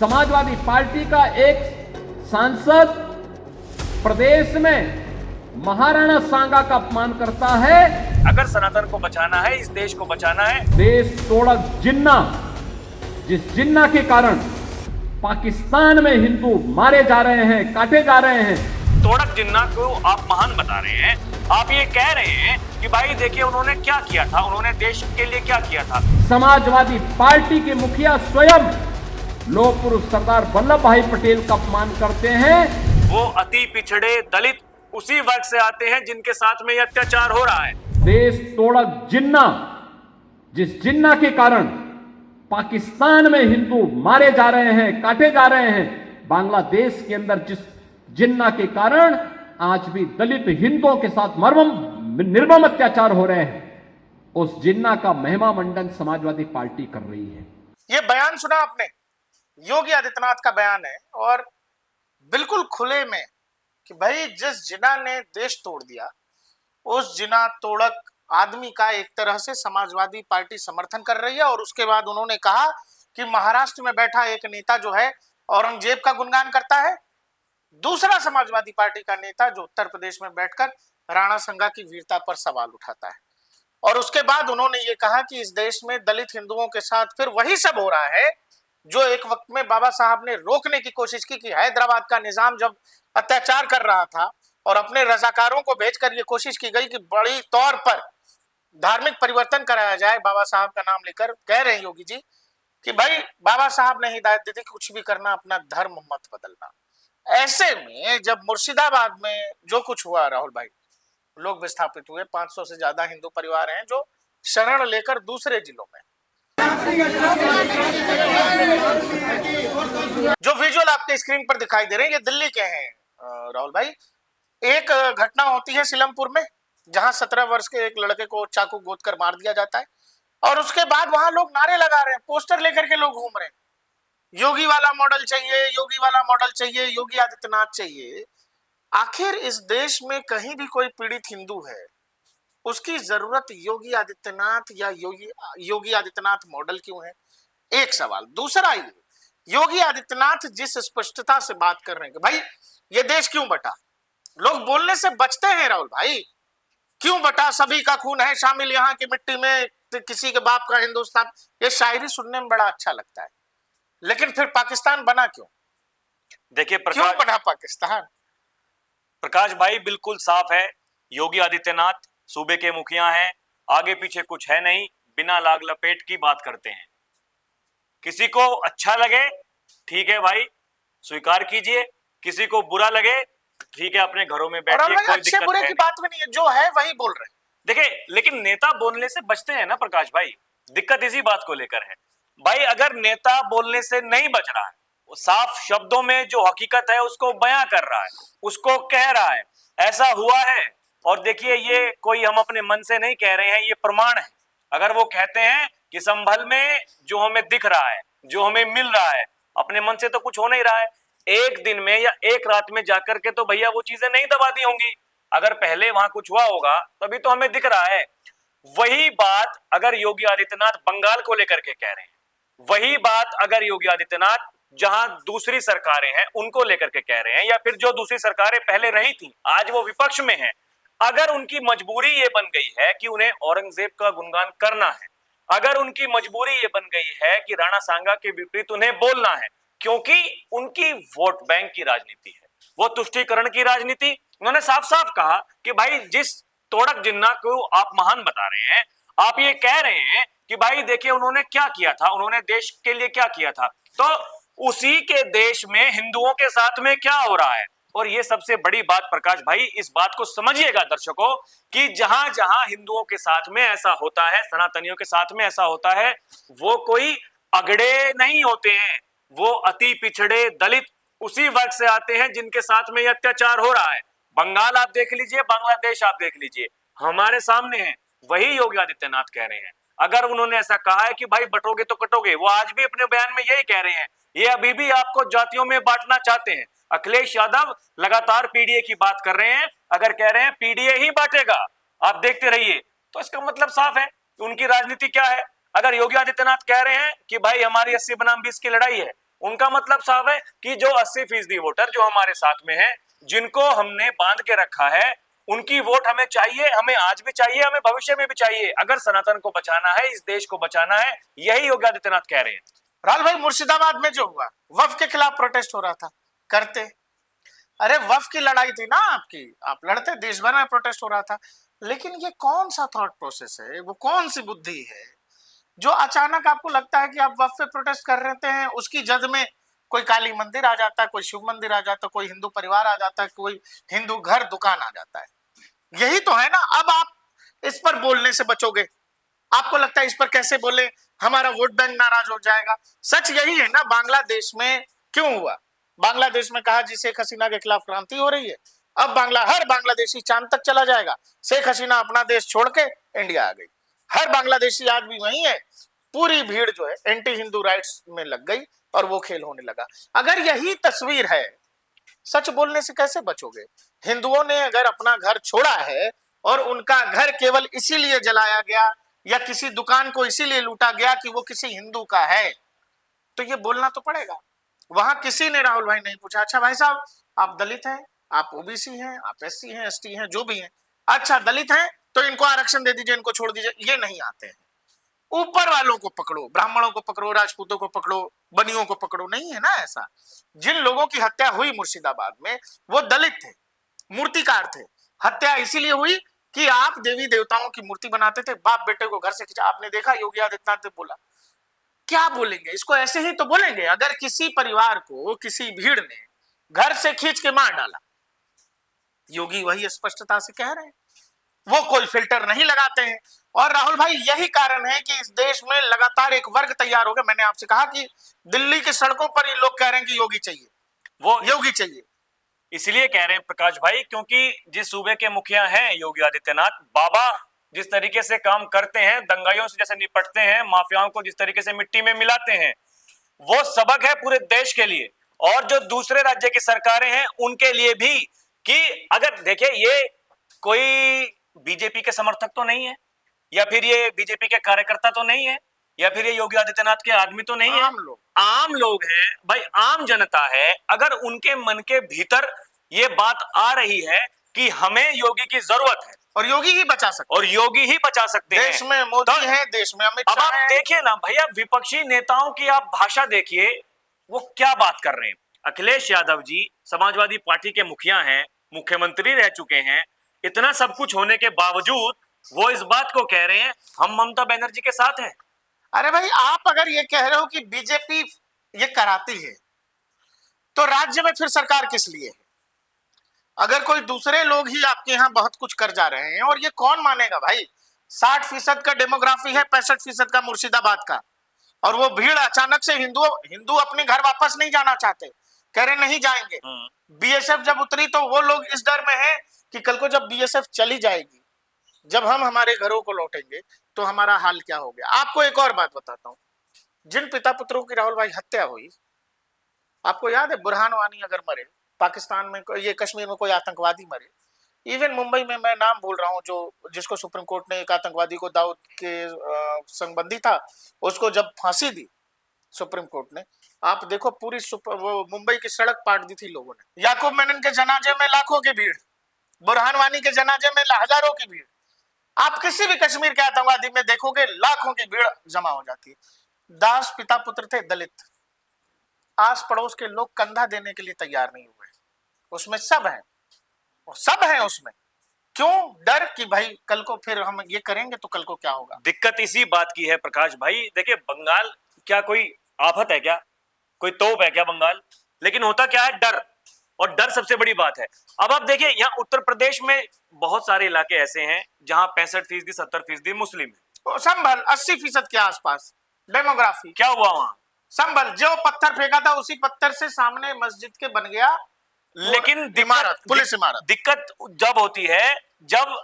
Samajwadi party का एक सांसद प्रदेश में महाराणा सांगा का अपमान करता है। अगर सनातन को बचाना है, इस देश को बचाना है, देश तोड़क जिन्ना, जिस जिन्ना के कारण पाकिस्तान में हिंदू मारे जा रहे हैं, काटे जा रहे हैं, तोड़क जिन्ना को आप महान बता रहे हैं। आप ये कह रहे हैं कि भाई देखिए उन्होंने क्या किया था, उन्होंने देश के लिए क्या किया था। समाजवादी पार्टी के मुखिया स्वयं लोह पुरुष सरदार वल्लभ भाई पटेल का अपमान करते हैं। वो अति पिछड़े दलित उसी वर्ग से आते हैं जिनके साथ में ये अत्याचार हो रहा है। देश तोड़क जिन्ना, जिस जिन्ना के कारण पाकिस्तान में हिंदू मारे जा रहे हैं, काटे जा रहे हैं, बांग्लादेश के अंदर जिस जिन्ना के कारण आज भी दलित हिंदुओं के साथ निर्मम अत्याचार हो रहे हैं, उस जिन्ना का महिमा मंडन समाजवादी पार्टी कर रही है। ये बयान सुना आपने, योगी आदित्यनाथ का बयान है और बिल्कुल खुले में कि भाई जिस जिन्ना ने देश तोड़ दिया, उस जिन्ना तोड़क आदमी का एक तरह से समाजवादी पार्टी समर्थन कर रही है। और उसके बाद उन्होंने कहा कि महाराष्ट्र में बैठा एक नेता जो है औरंगजेब का गुणगान करता है, दूसरा समाजवादी पार्टी का नेता जो उत्तर प्रदेश में बैठकर राणा संगा की वीरता पर सवाल उठाता है। और उसके बाद उन्होंने ये कहा कि इस देश में दलित हिंदुओं के साथ फिर वही सब हो रहा है जो एक वक्त में बाबा साहब ने रोकने की कोशिश की कि हैदराबाद का निजाम जब अत्याचार कर रहा था और अपने रजाकारों को भेजकर ये कोशिश की गई कि बड़ी तौर पर धार्मिक परिवर्तन कराया जाए बाबा साहब का नाम लेकर। कह रहे हैं योगी जी कि भाई बाबा साहब ने हिदायत दी थी कुछ भी करना, अपना धर्म मत बदलना। ऐसे में जब मुर्शिदाबाद में जो कुछ हुआ राहुल भाई, लोग विस्थापित हुए, 500 से ज्यादा हिंदू परिवार हैं जो शरण लेकर दूसरे जिलों में। जो विजुअल आपके स्क्रीन पर दिखाई दे रहे हैं ये दिल्ली के हैं राहुल भाई। एक घटना होती है सिलमपुर में जहां 17 वर्ष के एक लड़के को चाकू गोद कर मार दिया जाता है और उसके बाद वहां लोग नारे लगा रहे हैं, पोस्टर लेकर के लोग घूम रहे हैं, योगी वाला मॉडल चाहिए, योगी वाला मॉडल चाहिए, योगी आदित्यनाथ चाहिए। आखिर इस देश में कहीं भी कोई पीड़ित हिंदू है, उसकी जरूरत योगी आदित्यनाथ या योगी आदित्यनाथ मॉडल क्यों है? एक सवाल। दूसरा ये, योगी आदित्यनाथ जिस स्पष्टता से बात कर रहे हैं कि भाई ये देश क्यों बटा, लोग बोलने से बचते हैं राहुल भाई। क्यों बटा, सभी का खून है शामिल यहाँ की मिट्टी में, किसी के बाप का हिंदुस्तान, ये शायरी सुनने में बड़ा अच्छा लगता है, लेकिन फिर पाकिस्तान बना क्यों? देखिए क्यों बना पाकिस्तान? प्रकाश भाई बिल्कुल साफ है, योगी आदित्यनाथ सूबे के मुखिया हैं, आगे पीछे कुछ है नहीं, बिना लाग लपेट की बात करते हैं। किसी को अच्छा लगे ठीक है भाई, स्वीकार कीजिए, किसी को बुरा लगे ठीक है, अपने घरों में बैठिए, कोई अच्छे दिक्कत बुरे की बात भी नहीं है, जो है वही बोल रहे हैं। देखिए लेकिन नेता बोलने से बचते हैं ना प्रकाश भाई, दिक्कत इसी बात को लेकर है भाई। अगर नेता बोलने से नहीं बच रहा है, वो साफ शब्दों में जो हकीकत है उसको बयां कर रहा है, उसको कह रहा है ऐसा हुआ है। और देखिए ये कोई हम अपने मन से नहीं कह रहे हैं, ये प्रमाण है। अगर वो कहते हैं कि संभल में जो हमें दिख रहा है, जो हमें मिल रहा है, अपने मन से तो कुछ हो नहीं रहा है, एक दिन में या एक रात में जाकर के तो भैया वो चीजें नहीं दबा दी होंगी। अगर पहले वहां कुछ हुआ होगा तभी तो हमें दिख रहा है। वही बात अगर योगी आदित्यनाथ बंगाल को लेकर के कह रहे हैं, वही बात अगर योगी आदित्यनाथ जहां दूसरी सरकारें हैं उनको लेकर के कह रहे हैं, या फिर जो दूसरी सरकारें पहले रही थी आज वो विपक्ष में है, अगर उनकी मजबूरी ये बन गई है कि उन्हें औरंगजेब का गुणगान करना है, अगर उनकी मजबूरी ये बन गई है कि राणा सांगा के विपरीत उन्हें बोलना है, क्योंकि उनकी वोट बैंक की राजनीति है, वो तुष्टीकरण की राजनीति। उन्होंने साफ साफ कहा कि भाई जिस तोड़क जिन्ना को आप महान बता रहे हैं, आप ये कह रहे हैं कि भाई देखिए उन्होंने क्या किया था, उन्होंने देश के लिए क्या किया था, तो उसी के देश में हिंदुओं के साथ में क्या हो रहा है। और ये सबसे बड़ी बात प्रकाश भाई, इस बात को समझिएगा दर्शकों, कि जहां जहां हिंदुओं के साथ में ऐसा होता है, सनातनियों के साथ में ऐसा होता है, वो कोई अगड़े नहीं होते हैं, वो अति पिछड़े दलित उसी वर्ग से आते हैं जिनके साथ में यह अत्याचार हो रहा है। बंगाल आप देख लीजिए, बांग्लादेश आप देख लीजिए, हमारे सामने है। वही योगी आदित्यनाथ कह रहे हैं, अगर उन्होंने ऐसा कहा है कि भाई बटोगे तो कटोगे, वो आज भी अपने बयान में यही कह रहे हैं। ये अभी भी आपको जातियों में बांटना चाहते हैं। अखिलेश यादव लगातार पीडीए की बात कर रहे हैं, अगर कह रहे हैं पीडीए ही बांटेगा, आप देखते रहिए, तो इसका मतलब साफ है कि उनकी राजनीति क्या है। अगर योगी आदित्यनाथ कह रहे हैं कि भाई हमारी 80 बनाम 20 की लड़ाई है, उनका मतलब साफ है कि जो 80% वोटर जो हमारे साथ में है, जिनको हमने बांध के रखा है, उनकी वोट हमें चाहिए, हमें आज भी चाहिए, हमें भविष्य में भी चाहिए। अगर सनातन को बचाना है, इस देश को बचाना है, यही योगी आदित्यनाथ कह रहे हैं। राहुल भाई, मुर्शिदाबाद में जो हुआ, वफ के खिलाफ प्रोटेस्ट हो रहा था, करते। अरे वफ की लड़ाई थी ना आपकी, आप लड़ते, देश भर में प्रोटेस्ट हो रहा था। लेकिन ये कौन सा थॉट प्रोसेस है, वो कौन सी बुद्धि है जो अचानक आपको लगता है कि आप वफ पे प्रोटेस्ट कर रहे हैं, उसकी जद में कोई काली मंदिर आ जाता है, कोई शिव मंदिर आ जाता है, कोई हिंदू परिवार आ जाता है, कोई हिंदू घर दुकान आ जाता है। यही तो है ना। अब आप इस पर बोलने से बचोगे, आपको लगता है इस पर कैसे बोले, हमारा वोट बैंक नाराज हो जाएगा। सच यही है ना। बांग्लादेश में क्यों हुआ? बांग्लादेश में कहा जी शेख हसीना के खिलाफ क्रांति हो रही है, अब हर बांग्लादेशी चांद तक चला जाएगा। शेख हसीना अपना देश छोड़ के इंडिया आ गई, हर बांग्लादेशी आज भी वही है। पूरी भीड़ जो है एंटी हिंदू राइट्स में लग गई और वो खेल होने लगा। अगर यही तस्वीर है, सच बोलने से कैसे बचोगे? हिंदुओं ने अगर अपना घर छोड़ा है और उनका घर केवल इसीलिए जलाया गया या किसी दुकान को इसीलिए लूटा गया कि वो किसी हिंदू का है, तो ये बोलना तो पड़ेगा। वहां किसी ने, राहुल भाई, नहीं पूछा अच्छा भाई साहब आप दलित हैं, आप ओबीसी हैं, आप एससी हैं, एसटी हैं, जो भी हैं, अच्छा दलित हैं तो इनको आरक्षण दे दीजिए, इनको छोड़ दीजिए। ये नहीं आते हैं। ऊपर वालों को पकड़ो, ब्राह्मणों को पकड़ो, राजपूतों को पकड़ो, बनियों को पकड़ो, नहीं है ना ऐसा। जिन लोगों की हत्या हुई मुर्शिदाबाद में, वो दलित थे, मूर्तिकार थे। हत्या इसीलिए हुई कि आप देवी देवताओं की मूर्ति बनाते थे, बाप बेटे को घर से खींचा। आपने देखा योगी आदित्यनाथ ने बोला, क्या बोलेंगे इसको? ऐसे ही तो बोलेंगे। अगर किसी परिवार को किसी भीड़ ने घर से खींच के मार डाला, योगी वही स्पष्टता से कह रहे हैं, वो कोई फिल्टर नहीं लगाते हैं। और राहुल भाई, यही कारण है कि इस देश में लगातार एक वर्ग तैयार हो गया। मैंने आपसे कहा कि दिल्ली की सड़कों पर ये लोग कह रहे हैं कि योगी चाहिए, वो योगी चाहिए। इसलिए कह रहे हैं प्रकाश भाई, क्योंकि जिस सूबे के मुखिया हैं योगी आदित्यनाथ, बाबा जिस तरीके से काम करते हैं, दंगाइयों से जैसे निपटते हैं, माफियाओं को जिस तरीके से मिट्टी में मिलाते हैं, वो सबक है पूरे देश के लिए और जो दूसरे राज्य की सरकारें हैं उनके लिए भी। कि अगर देखिए, ये कोई बीजेपी के समर्थक तो नहीं है, या फिर ये बीजेपी के कार्यकर्ता तो नहीं है, या फिर ये योगी आदित्यनाथ के आदमी तो नहीं है, आम लोग हैं भाई, आम जनता है। अगर उनके मन के भीतर ये बात आ रही है कि हमें योगी की जरूरत है और योगी ही बचा सकते, और योगी ही बचा सकते हैं। देश में मोदी है, देश में अमित शाह। अब आप देखिए ना भैया, विपक्षी नेताओं की आप भाषा देखिए, वो क्या बात कर रहे हैं। अखिलेश यादव जी समाजवादी पार्टी के मुखिया हैं, मुख्यमंत्री रह चुके हैं, इतना सब कुछ होने के बावजूद वो इस बात को कह रहे हैं हम ममता बनर्जी के साथ हैं। अरे भाई, आप अगर ये कह रहे हो कि बीजेपी ये कराती है, तो राज्य में फिर सरकार किस लिए है? अगर कोई दूसरे लोग ही आपके यहाँ बहुत कुछ कर जा रहे हैं, और ये कौन मानेगा भाई? 60% का डेमोग्राफी है, 65% का मुर्शिदाबाद का, और वो भीड़ अचानक से हिंदू अपने घर वापस नहीं जाना चाहते, कह रहे नहीं जाएंगे। बीएसएफ जब उतरी तो वो लोग इस डर में है कि कल को जब बीएसएफ चली जाएगी, जब हम हमारे घरों को लौटेंगे तो हमारा हाल क्या हो गया। आपको एक और बात बताता हूं, जिन पिता पुत्रों की, राहुल भाई, हत्या हुई, आपको याद है बुरहान वानी अगर मरे, पाकिस्तान में ये कश्मीर में कोई आतंकवादी मरे, इवन मुंबई में, मैं नाम भूल रहा हूँ, जो जिसको सुप्रीम कोर्ट ने, एक आतंकवादी को, दाऊद के संबंधी था, उसको जब फांसी दी सुप्रीम कोर्ट ने, आप देखो पूरी वो मुंबई की सड़क पाट दी थी लोगों ने। याकूब मेनन के जनाजे में लाखों की भीड़, बुरहान वानी के जनाजे में हजारों की भीड़। आप किसी भी कश्मीर के आतंकवादी में देखोगे लाखों की भीड़ जमा हो जाती है। दास पिता पुत्र थे, दलित, आस पड़ोस के लोग कंधा देने के लिए तैयार नहीं हुए। उसमें सब है, और सब है उसमें। क्यों? डर कि भाई कल को फिर हम ये करेंगे तो कल को क्या होगा। दिक्कत इसी बात की है प्रकाश भाई। देखिए, बंगाल क्या कोई आफत है क्या, कोई तोप है क्या बंगाल? लेकिन होता क्या है, डर, और डर सबसे बड़ी बात है। अब आप देखिए, यहाँ उत्तर प्रदेश में बहुत सारे इलाके ऐसे हैं जहां 65% 70% मुस्लिम है। संभल 80% के आसपास डेमोग्राफी। क्या हुआ वहां? संभल, जो पत्थर फेंका था उसी पत्थर से सामने मस्जिद के बन गया, लेकिन इमारत, पुलिस इमारत। दिक्कत जब होती है जब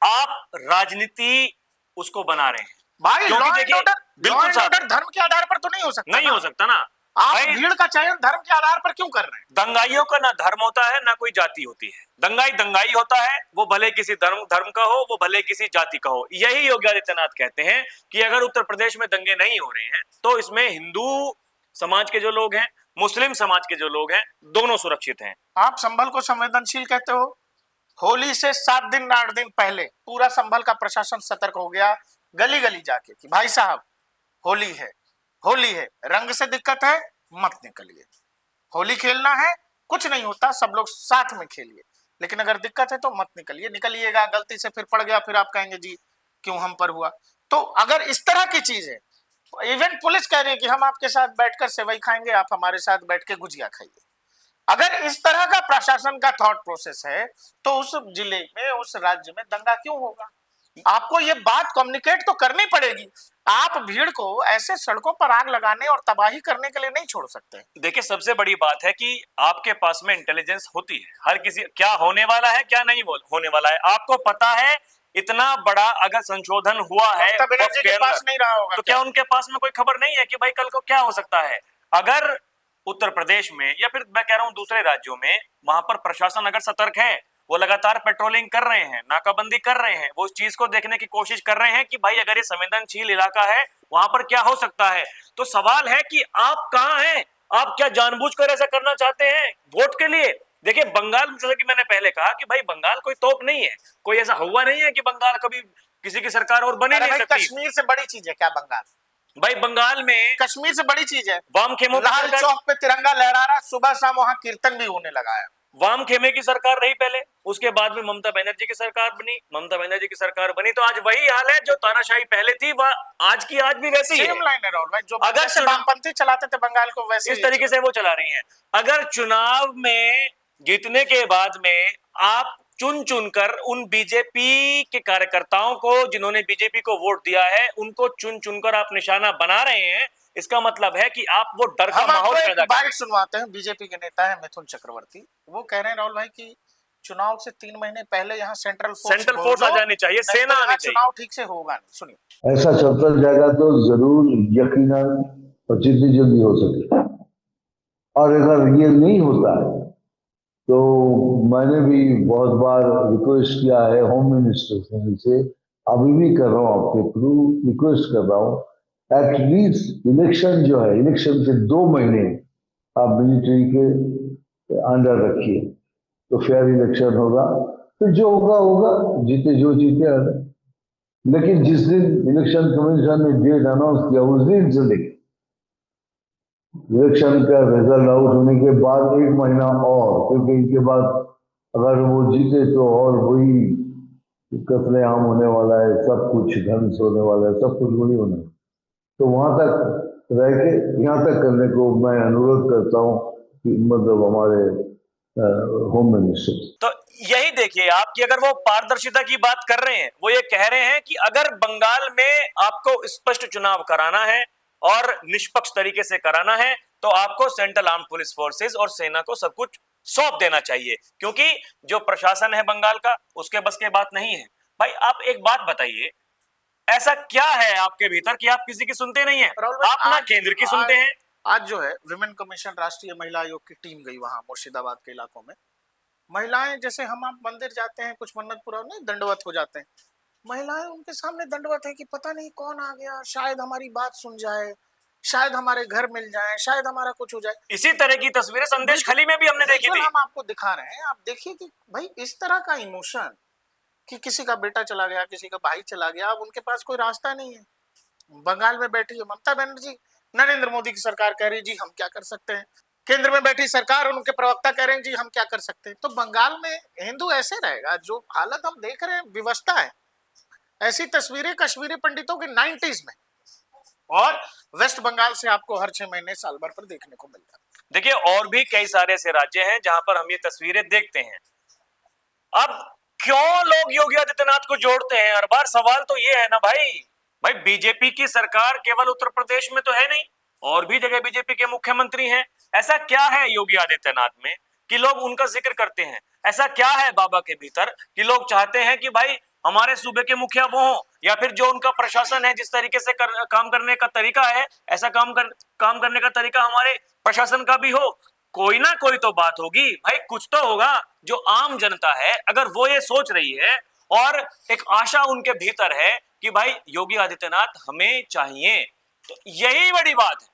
आप राजनीति उसको बना रहे हैं भाई। लॉ एंड ऑर्डर, बिल्कुल धर्म के आधार पर तो नहीं हो सकता, नहीं हो सकता ना। आप भीड़ का चयन धर्म के आधार पर क्यों कर रहे हैं? दंगाइयों का ना धर्म होता है ना कोई जाति होती है। दंगाई होता है, वो भले किसी धर्म का हो, वो भले किसी जाति का हो। यही योगी आदित्यनाथ कहते हैं कि अगर उत्तर प्रदेश में दंगे नहीं हो रहे हैं तो इसमें हिंदू समाज के जो लोग हैं, मुस्लिम समाज के जो लोग हैं, दोनों सुरक्षित हैं। आप संभल को संवेदनशील कहते हो। होली से 7 दिन 8 दिन पहले पूरा संभल का प्रशासन सतर्क हो गया, गली गली जाके कि भाई साहब होली है, होली है, रंग से दिक्कत है मत निकलिए, होली खेलना है कुछ नहीं होता, सब लोग साथ में खेलिए, लेकिन अगर दिक्कत है तो मत निकलिए, निकलिएगा गलती से फिर पड़ गया फिर आप कहेंगे जी क्यों हम पर हुआ। तो अगर इस तरह की चीज है, इवन पुलिस कह रही है कि हम आपके साथ बैठकर सेवई खाएंगे, आप हमारे साथ बैठ के गुजिया खाइए। अगर इस तरह का प्रशासन का थॉट प्रोसेस है तो उस जिले में, उस राज्य में दंगा क्यों होगा? आपको ये बात कम्युनिकेट तो करनी पड़ेगी। आप भीड़ को ऐसे सड़कों पर आग लगाने और तबाही करने के लिए नहीं छोड़ सकते। देखिए, सबसे बड़ी बात है कि आपके पास में इंटेलिजेंस होती है, हर किसी क्या होने वाला है क्या नहीं होने वाला है आपको पता है। इतना बड़ा अगर संशोधन हुआ है बनर्जी के पास नहीं रहा होगा तो क्या उनके पास में कोई खबर नहीं है कि भाई कल को क्या हो सकता है? अगर उत्तर प्रदेश में या फिर मैं कह रहा हूं दूसरे राज्यों में, वहां पर प्रशासन अगर सतर्क है, वो लगातार पेट्रोलिंग कर रहे हैं, नाकाबंदी कर रहे हैं, वो इस चीज को देखने की कोशिश कर रहे हैं कि भाई अगर ये संवेदनशील इलाका है वहां पर क्या हो सकता है। तो सवाल है कि आप कहां हैं? आप क्या जानबूझकर ऐसा करना चाहते हैं वोट के लिए? देखिए, बंगाल जैसा कि मैंने पहले कहा कि भाई बंगाल कोई तोप नहीं है, कोई ऐसा हुआ नहीं है कि बंगाल कभी किसी की सरकार और बनी नहीं सकती। कश्मीर से बड़ी चीज है क्या बंगाल? भाई बंगाल में कश्मीर से बड़ी चीज है। वाम खेमों लाल चौक पे तिरंगा लहरा रहा, सुबह शाम वहां कीर्तन भी होने लगा है। वाम खेमे की सरकार रही पहले, उसके बाद में ममता बनर्जी की सरकार बनी, ममता बनर्जी की सरकार बनी तो आज वही हाल है जो तानाशाही पहले थी, वह आज की आज भी वैसी है। सेम लाइन है राहुल भाई, जो अगर वामपंथी चलाते थे बंगाल को वैसे इस तरीके से वो चला रही हैं। अगर चुनाव में जीतने के बाद में आप चुन चुनकर उन बीजेपी के कार्यकर्ताओं को, जिन्होंने बीजेपी को वोट दिया है, उनको चुन चुनकर आप निशाना बना रहे हैं, इसका मतलब है कि आप वो डर का माहौल पैदा कर रहे हैं। बाइट सुनवाते हैं, बीजेपी के नेता है मिथुन चक्रवर्ती, वो कह रहे हैं राहुल भाई की चुनाव से 3 महीने पहले यहाँ सेंट्रल फोर्स आ जानी चाहिए, सेना आनी चाहिए, चुनाव ठीक से होगा नहीं। सुनिए, ऐसा चलता जाएगा तो जरूर यकीनन और जितनी जल्दी हो सके, और अगर ये नहीं होता है तो मैंने भी बहुत बार रिक्वेस्ट किया है होम मिनिस्टर से, अभी भी कर रहा हूँ, आपके थ्रू रिक्वेस्ट कर रहा हूँ, एटलीस्ट इलेक्शन जो है, इलेक्शन से 2 महीने आप मिलिट्री के अंडर रखिए तो फेयर इलेक्शन होगा, फिर जो होगा होगा, जीते जो जीते। लेकिन जिस दिन इलेक्शन कमीशन ने डेट अनाउंस किया उस दिन से लेकर इलेक्शन का रिजल्ट आउट होने के बाद 1 महीना और, क्योंकि इसके बाद अगर वो जीते तो और वही कत्लेआम होने वाला है, सब कुछ ध्वंस होने वाला है, सब कुछ वही होने वाला है। तो वहां तक रह के यहाँ तक करने को मैं अनुरोध करता हूँ कि मतलब हमारे होम मिनिस्टर। तो यही देखिए आप कि अगर वो पारदर्शिता की बात कर रहे हैं, वो ये कह रहे हैं कि अगर बंगाल में आपको स्पष्ट चुनाव कराना है और निष्पक्ष तरीके से कराना है तो आपको सेंट्रल आर्म पुलिस फोर्सेस और सेना को सब कुछ सौंप देना चाहिए, क्योंकि जो प्रशासन है बंगाल का उसके बस की बात नहीं है। भाई आप एक बात बताइए, ऐसा क्या है आपके भीतर कि आप किसी की सुनते नहीं है? आप ना केंद्र की सुनते हैं। आज जो है विमेन कमीशन, राष्ट्रीय महिला आयोग की टीम गई वहां मुर्शिदाबाद के इलाकों में। महिलाएं जैसे हम आप मंदिर जाते हैं, कुछ मन्नत पूरा नहीं, दंडवत हो जाते हैं, महिलाएं उनके सामने दंडवत है कि पता नहीं कौन आ गया, शायद हमारी बात सुन जाए, शायद हमारे घर मिल जाए, शायद हमारा कुछ हो जाए। इसी तरह की तस्वीरें संदेश खली में भी हमने देखी थी। हम आपको दिखा रहे हैं, आप देखिए कि भाई इस तरह का इमोशन कि किसी का बेटा चला गया, किसी का भाई चला गया, अब उनके पास कोई रास्ता नहीं है। बंगाल में बैठी है ममता बनर्जी, नरेंद्र मोदी की सरकार कह रही जी हम क्या कर सकते हैं, केंद्र में बैठी सरकार और उनके प्रवक्ता कह रहे हैं जी हम क्या कर सकते हैं। तो बंगाल में हिंदू ऐसे रहेगा, जो हालत हम देख रहे हैं, विवशता है। ऐसी तस्वीरें कश्मीरी पंडितों के 90s में और वेस्ट बंगाल से आपको हर 6 महीने साल भर पर देखने को मिलता है। देखिए, और भी कई सारे ऐसे राज्य हैं जहां पर हम ये तस्वीरें देखते हैं। अब क्यों लोग योगी आदित्यनाथ को जोड़ते हैं हर बार? सवाल तो ये है ना भाई बीजेपी की सरकार केवल उत्तर प्रदेश में तो है नहीं, और भी जगह बीजेपी के मुख्यमंत्री हैं। ऐसा क्या है योगी आदित्यनाथ में कि लोग उनका जिक्र करते हैं? ऐसा क्या है बाबा के भीतर कि लोग चाहते हैं कि भाई हमारे सूबे के मुखिया वो हो, या फिर जो उनका प्रशासन है, जिस तरीके से काम करने का तरीका है, ऐसा काम करने का तरीका हमारे प्रशासन का भी हो। कोई ना कोई तो बात होगी भाई, कुछ तो होगा जो आम जनता है, अगर वो ये सोच रही है और एक आशा उनके भीतर है कि भाई योगी आदित्यनाथ हमें चाहिए, तो यही बड़ी बात है।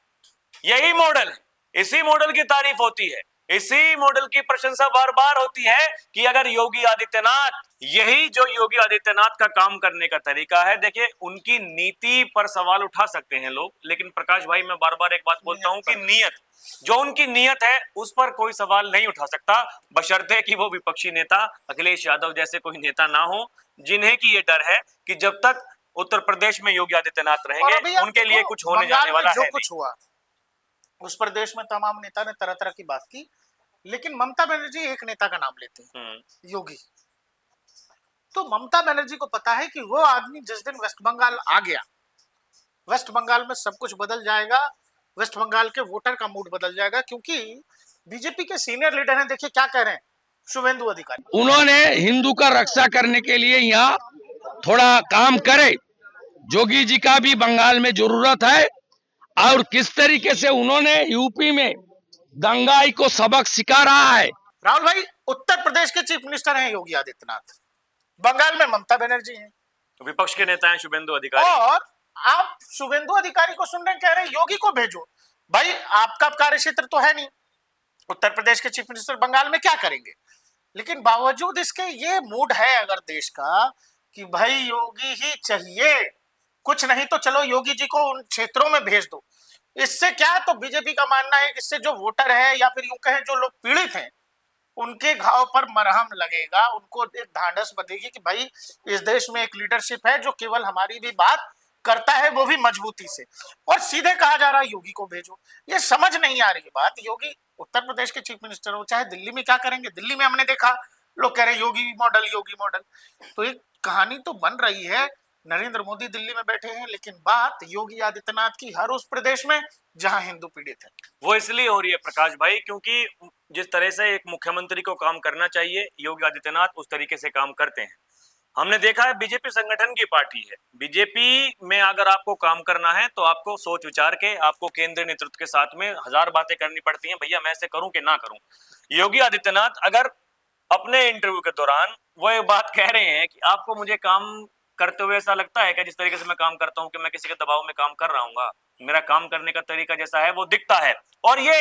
यही मॉडल है, इसी मॉडल की तारीफ होती है, इसी मॉडल की प्रशंसा बार बार होती है कि अगर योगी आदित्यनाथ, यही जो योगी आदित्यनाथ का काम करने का तरीका है। देखिए, उनकी नीति पर सवाल उठा सकते हैं लोग, लेकिन प्रकाश भाई मैं बार बार एक बात बोलता हूं कि नियत, जो उनकी नियत है उस पर कोई सवाल नहीं उठा सकता, बशर्ते कि वो विपक्षी नेता अखिलेश यादव जैसे कोई नेता ना हो, जिन्हें की ये डर है कि जब तक उत्तर प्रदेश में योगी आदित्यनाथ और अभी रहेंगे आप उनके लिए देखो, कुछ होने बंगाल जाने में वाला जो है कुछ हुआ, उस प्रदेश में तमाम नेता ने तरह तरह की बात की, लेकिन ममता बनर्जी एक नेता का नाम लेती है, नहीं। योगी। तो ममता बनर्जी को पता है कि वो आदमी जिस दिन वेस्ट बंगाल आ गया, वेस्ट बंगाल में सब कुछ बदल जाएगा, वेस्ट बंगाल के वोटर का मूड बदल जाएगा, क्योंकि बीजेपी के सीनियर लीडर हैं, देखिए क्या कह रहे हैं शुभेंदु अधिकारी। उन्होंने हिंदू का रक्षा करने के लिए यहाँ थोड़ा काम करे, जोगी जी का भी बंगाल में जरूरत है। और किस तरीके से उन्होंने यूपी में दंगाई को सबक सिखा रहा है। राहुल भाई, उत्तर प्रदेश के चीफ मिनिस्टर हैं योगी आदित्यनाथ, बंगाल में ममता बनर्जी हैं, विपक्ष के नेता हैं शुभेंदु अधिकारी, और आप शुभेंदु अधिकारी को सुन रहे हैं, कह रहे हैं योगी को भेजो। भाई, आपका कार्यक्षेत्र तो है नहीं, उत्तर प्रदेश के चीफ मिनिस्टर बंगाल में क्या करेंगे? लेकिन बावजूद इसके ये मूड है अगर देश का कि भाई योगी ही चाहिए, कुछ नहीं तो चलो योगी जी को उन क्षेत्रों में भेज दो। इससे क्या, तो बीजेपी का मानना है कि इससे जो वोटर है या फिर यूं कहें जो लोग पीड़ित हैं, उनके घाव पर मरहम लगेगा, उनको एक ढांढस बंधेगी कि भाई इस देश में एक लीडरशिप है जो केवल हमारी भी बात करता है, वो भी मजबूती से। और सीधे कहा जा रहा है योगी को भेजो। ये समझ नहीं आ रही बात। योगी उत्तर प्रदेश के चीफ मिनिस्टर हो, चाहे दिल्ली में क्या करेंगे? दिल्ली में हमने देखा लोग कह रहे हैं योगी मॉडल, योगी मॉडल। तो एक कहानी तो बन रही है, नरेंद्र मोदी दिल्ली में बैठे हैं, लेकिन बात योगी आदित्यनाथ की हर उस प्रदेश में जहां हिंदू पीड़ित है। वो इसलिए हो रही है प्रकाश भाई क्योंकि जिस तरह से एक मुख्यमंत्री को काम करना चाहिए, योगी आदित्यनाथ उस तरीके से काम करते हैं। हमने देखा है बीजेपी संगठन की पार्टी है, बीजेपी में अगर आपको काम करना है तो आपको सोच विचार के, आपको केंद्रीय नेतृत्व के साथ में हजार बातें करनी पड़ती हैं, भैया मैं ऐसे करूं कि ना करूं। योगी आदित्यनाथ अगर अपने इंटरव्यू के दौरान वो ये बात कह रहे हैं कि आपको मुझे काम करते हुए ऐसा लगता है कि जिस तरीके से मैं काम करता हूं कि मैं किसी के दबाव में काम कर रहा हूँ, मेरा काम करने का तरीका जैसा है वो दिखता है, और ये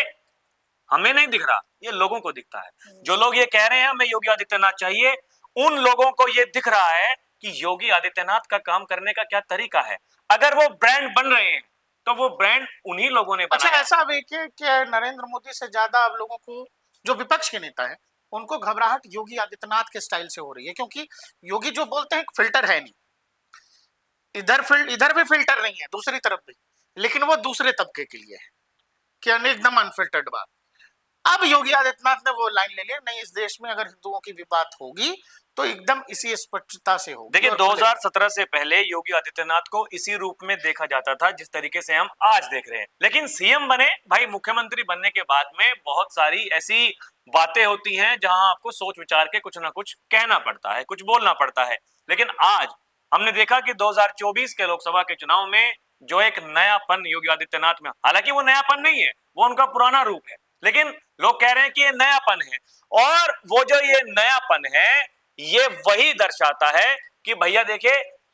हमें नहीं दिख रहा, ये लोगों को दिखता है। जो लोग ये कह रहे हैं हमें योगी आदित्यनाथ चाहिए, उन लोगों को ये दिख रहा है कि योगी आदित्यनाथ का काम करने का क्या तरीका है। अगर वो ब्रांड बन रहे हैं तो वो ब्रांड उन्हीं लोगों ने बनाया। अच्छा, ऐसा देखिए कि नरेंद्र मोदी से ज्यादा अब लोगों को, जो विपक्ष के नेता है, उनको घबराहट योगी आदित्यनाथ के स्टाइल से हो रही है, क्योंकि योगी जो बोलते हैं फिल्टर है नहीं, इधर भी फिल्टर नहीं है, दूसरी तरफ भी, लेकिन वो दूसरे तबके के लिए है कि एकदम अनफिल्टर्ड बात। अब योगी आदित्यनाथ ने वो लाइन ले लिया, नहीं इस देश में अगर हिंदुओं की भी बात होगी तो एकदम इसी स्पष्टता से होगी। देखिए 2017 से पहले योगी आदित्यनाथ को इसी रूप में देखा जाता था जिस तरीके से हम आज देख रहे हैं, लेकिन सीएम बने भाई, मुख्यमंत्री बनने के बाद में बहुत सारी ऐसी बातें होती हैं जहां आपको सोच विचार के कुछ ना कुछ कहना पड़ता है, कुछ बोलना पड़ता है। लेकिन आज हमने देखा कि 2024 के लोकसभा के चुनाव में जो एक नयापन योगी आदित्यनाथ में, हालांकि वो नयापन नहीं है, वो उनका पुराना रूप है, लेकिन लोग कह रहे हैं कि ये नयापन है। और वो जो ये नयापन है ये वही दर्शाता है कि भैया देखिए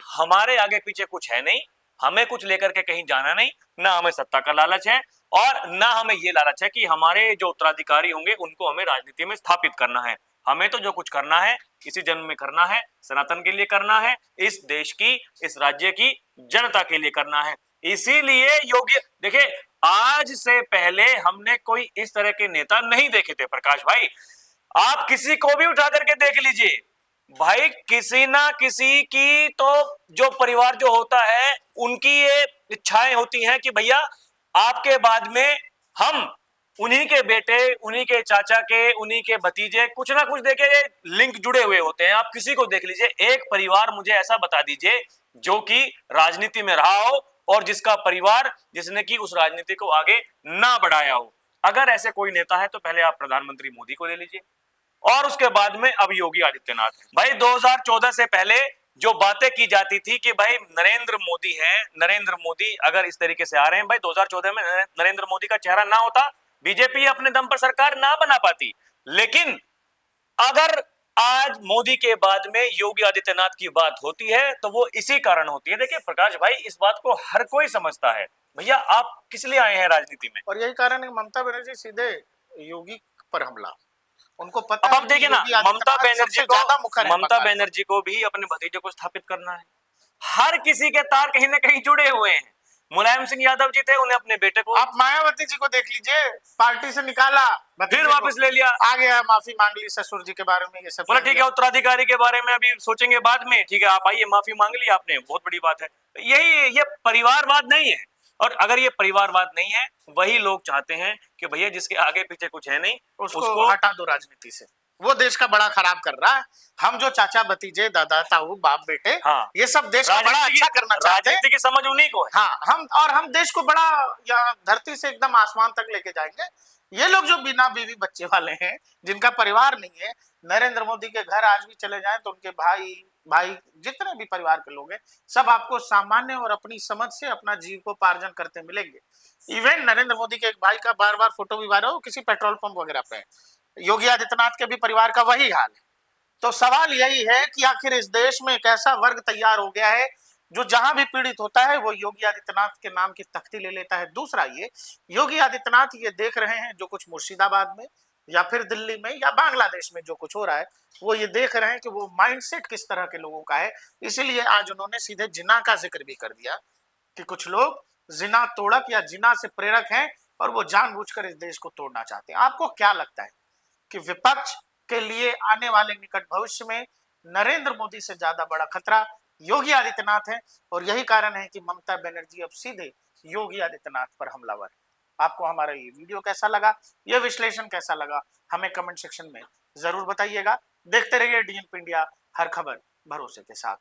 हमारे आगे पीछे कुछ है नहीं, हमें कुछ लेकर के कहीं जाना नहीं, ना हमें सत्ता का लालच है और ना हमें ये लालच है कि हमारे जो उत्तराधिकारी होंगे उनको हमें राजनीति में स्थापित करना है। हमें तो जो कुछ करना है इसी जन्म में करना है, सनातन के लिए करना है, इस देश की, इस राज्य की जनता के लिए करना है। इसीलिए योगी, देखिए आज से पहले हमने कोई इस तरह के नेता नहीं देखे थे प्रकाश भाई। आप किसी को भी उठा करके देख लीजिए भाई, किसी ना किसी की तो जो परिवार जो होता है उनकी ये इच्छाएं होती हैं कि भैया आपके बाद में हम उन्हीं के बेटे, उन्हीं के चाचा के, उन्हीं के भतीजे, कुछ ना कुछ देखे लिंक जुड़े हुए होते हैं। आप किसी को देख लीजिए, एक परिवार मुझे ऐसा बता दीजिए जो कि राजनीति में रहा हो और जिसका परिवार, जिसने कि उस राजनीति को आगे ना बढ़ाया हो। अगर ऐसे कोई नेता है तो पहले आप प्रधानमंत्री मोदी को ले लीजिए और उसके बाद में अब योगी आदित्यनाथ। भाई 2014 से पहले जो बातें की जाती थी कि भाई नरेंद्र मोदी हैं, नरेंद्र मोदी अगर इस तरीके से आ रहे हैं, भाई 2014 में नरेंद्र मोदी का चेहरा ना होता, बीजेपी अपने दम पर सरकार ना बना पाती। लेकिन अगर आज मोदी के बाद में योगी आदित्यनाथ की बात होती है तो वो इसी कारण होती है। देखिए प्रकाश भाई, इस बात को हर कोई समझता है, भैया आप किस लिए आए हैं राजनीति में। और यही कारण है ममता बनर्जी सीधे योगी पर हमला, उनको पता अब है आप देखिए कि ना, योगी आदित्यनाथ सबसे ज्यादा मुखर है ममता बंगाल में। बनर्जी को भी अपने भतीजे को स्थापित करना है। हर किसी के तार कहीं ना कहीं जुड़े हुए हैं। मुलायम सिंह यादव जी थे, उन्हें अपने बेटे को आप मायावती जी को देख लीजिए, पार्टी से निकाला, भतीजे फिर को, वापस ले लिया। आ गया, माफी मांग ली ससुर जी के बारे में, ये सब बोला कह ठीक दिया। है, उत्तराधिकारी के बारे में अभी सोचेंगे बाद में, ठीक है आप आइए, माफी मांग ली आपने, बहुत बड़ी बात है। ये परिवारवाद नहीं है। और अगर ये परिवारवाद नहीं है, वही लोग चाहते हैं कि भैया जिसके आगे पीछे कुछ है नहीं उसको हटा दो राजनीति से, वो देश का बड़ा खराब कर रहा है। हम जो चाचा भतीजे दादा ताऊ बाप बेटे, हाँ, ये सब देश का बड़ा अच्छा करना चाहते हैं। राजनीति की समझ उन्हीं को है। हाँ, हम देश को बड़ा या धरती से एकदम आसमान तक लेके जाएंगे। ये लोग जो बिना बीवी बच्चे वाले हैं, जिनका परिवार नहीं है, नरेंद्र मोदी के घर आज भी चले जाएं तो उनके भाई जितने भी परिवार के लोग हैं, सब आपको सामान्य और अपनी समझ से अपना जीविकोपार्जन करते मिलेंगे। इवन नरेंद्र मोदी के एक भाई का बार बार फोटो भी वायरल हो, किसी पेट्रोल पंप वगैरह पे। योगी आदित्यनाथ के भी परिवार का वही हाल है। तो सवाल यही है कि आखिर इस देश में एक ऐसा वर्ग तैयार हो गया है जो जहां भी पीड़ित होता है वो योगी आदित्यनाथ के नाम की तख्ती ले लेता है। दूसरा, ये योगी आदित्यनाथ ये देख रहे हैं जो कुछ मुर्शिदाबाद में या फिर दिल्ली में या बांग्लादेश में जो कुछ हो रहा है, वो ये देख रहे हैं कि वो माइंडसेट किस तरह के लोगों का है। इसीलिए आज उन्होंने सीधे जिना का जिक्र भी कर दिया कि कुछ लोग जिना तोड़क या जिना से प्रेरक हैं और वो जानबूझकर इस देश को तोड़ना चाहते हैं। आपको क्या लगता है कि विपक्ष के लिए आने वाले निकट भविष्य में नरेंद्र मोदी से ज्यादा बड़ा खतरा योगी आदित्यनाथ है, और यही कारण है कि ममता बनर्जी अब सीधे योगी आदित्यनाथ पर हमलावर है। आपको हमारा ये वीडियो कैसा लगा, ये विश्लेषण कैसा लगा, हमें कमेंट सेक्शन में जरूर बताइएगा। देखते रहिए डीएनपी इंडिया, हर खबर भरोसे के साथ।